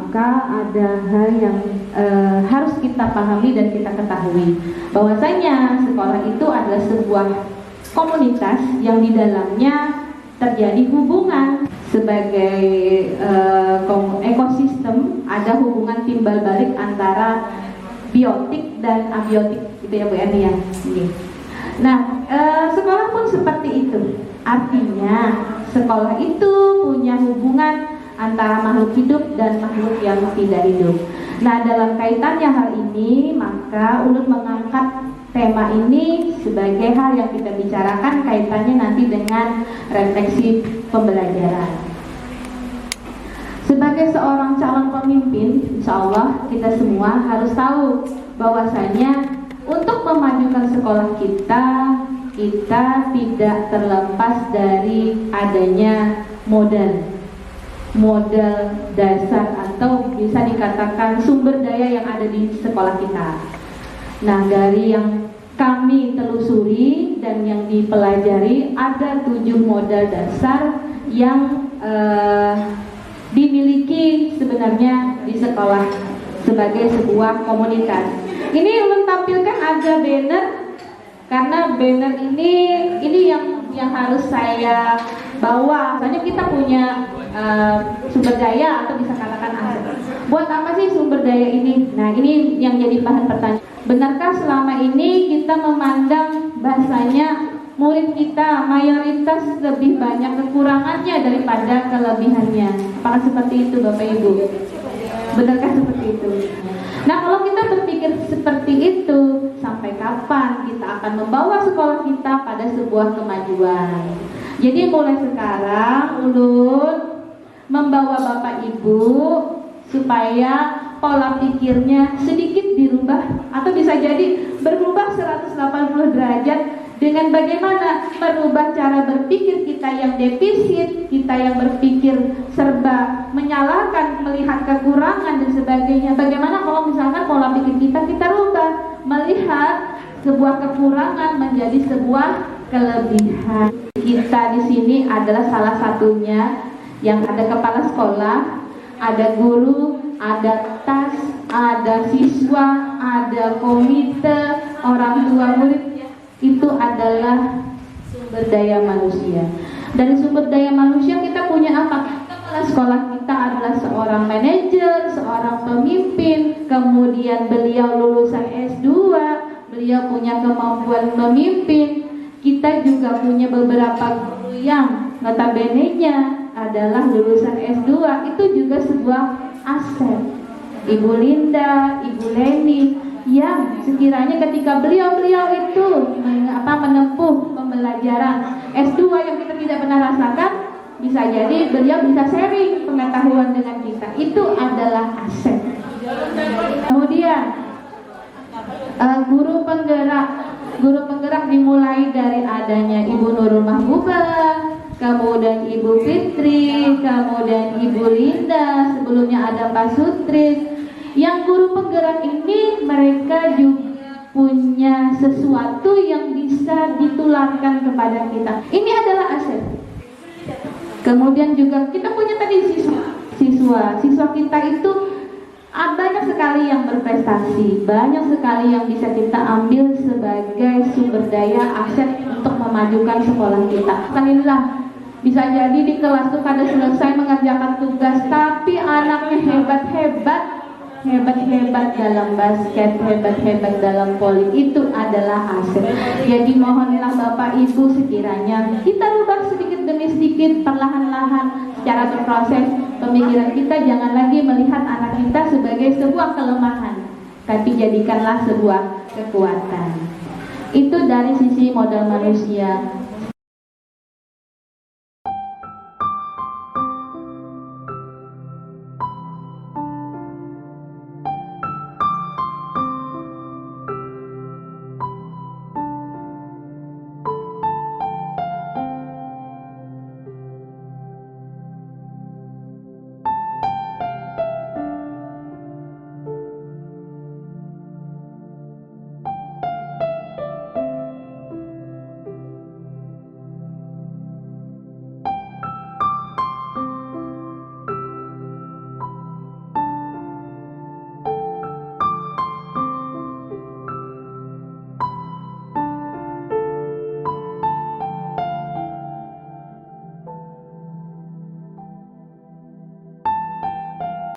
maka ada hal yang harus kita pahami dan kita ketahui, bahwasanya sekolah itu adalah sebuah komunitas yang di dalamnya terjadi hubungan sebagai ekosistem, ada hubungan timbal balik antara biotik dan abiotik, gitu ya Bu Erni ya. Nah, sekolah pun seperti itu. Artinya sekolah itu punya hubungan antara makhluk hidup dan makhluk yang tidak hidup. Nah, dalam kaitannya hal ini, maka UNUD mengangkat tema ini sebagai hal yang kita bicarakan kaitannya nanti dengan refleksi pembelajaran. Sebagai seorang calon pemimpin, insya Allah kita semua harus tahu bahwasanya untuk memajukan sekolah kita tidak terlepas dari adanya modal dasar atau bisa dikatakan sumber daya yang ada di sekolah kita. Nah, dari yang kami telusuri dan yang dipelajari, ada 7 modal dasar yang dimiliki sebenarnya di sekolah sebagai sebuah komunitas. Ini menampilkan ada banner, karena banner ini yang harus saya bawa. Soalnya kita punya sumber daya atau bisa katakan aset. Buat apa sih sumber daya ini? Nah, ini yang jadi bahan pertanyaan. Benarkah selama ini kita memandang bahasanya murid kita mayoritas lebih banyak kekurangannya daripada kelebihannya? Apakah seperti itu Bapak Ibu? Benarkah seperti itu? Nah, kalau kita berpikir seperti itu, sampai kapan kita akan membawa sekolah kita pada sebuah kemajuan? Jadi mulai sekarang UNUD membawa Bapak Ibu supaya pola pikirnya sedikit dirubah, atau bisa jadi berubah 180 derajat dengan bagaimana merubah cara berpikir kita yang defisit, kita yang berpikir serba menyalahkan, melihat kekurangan dan sebagainya. Bagaimana kalau misalkan pola pikir kita rubah, melihat sebuah kekurangan menjadi sebuah kelebihan. Kita di sini adalah salah satunya yang ada kepala sekolah, ada guru, ada tas, ada siswa, ada komite, orang tua murid. Itu adalah sumber daya manusia. Dari sumber daya manusia kita punya apa? Kepala sekolah kita adalah seorang manajer, seorang pemimpin, kemudian beliau lulusan S2, beliau punya kemampuan memimpin. Kita juga punya beberapa guru yang notabene-nya adalah lulusan S2, itu juga sebuah aset. Ibu Linda, Ibu Leni, yang sekiranya ketika beliau itu menempuh pembelajaran S2 yang kita tidak pernah rasakan, bisa jadi beliau bisa sharing pengetahuan dengan kita. Itu adalah aset. Kemudian guru penggerak dimulai dari adanya Ibu Nurul Mahbubah, kemudian Ibu Fitri, kemudian Ibu Linda, sebelumnya ada Pak Sutris. Yang guru penggerak ini mereka juga punya sesuatu yang bisa ditularkan kepada kita. Ini adalah aset. Kemudian juga kita punya tadi siswa kita itu banyak sekali yang berprestasi, banyak sekali yang bisa kita ambil sebagai sumber daya aset untuk memajukan sekolah kita. Alhamdulillah, bisa jadi di kelas tuh pada selesai mengerjakan tugas, tapi anaknya hebat dalam basket, hebat dalam poli, itu adalah aset. Jadi mohonlah Bapak Ibu sekiranya kita rubah sedikit demi sedikit, perlahan-lahan, secara berproses pemikiran kita. Jangan lagi melihat anak kita sebagai sebuah kelemahan, tapi jadikanlah sebuah kekuatan. Itu dari sisi modal manusia.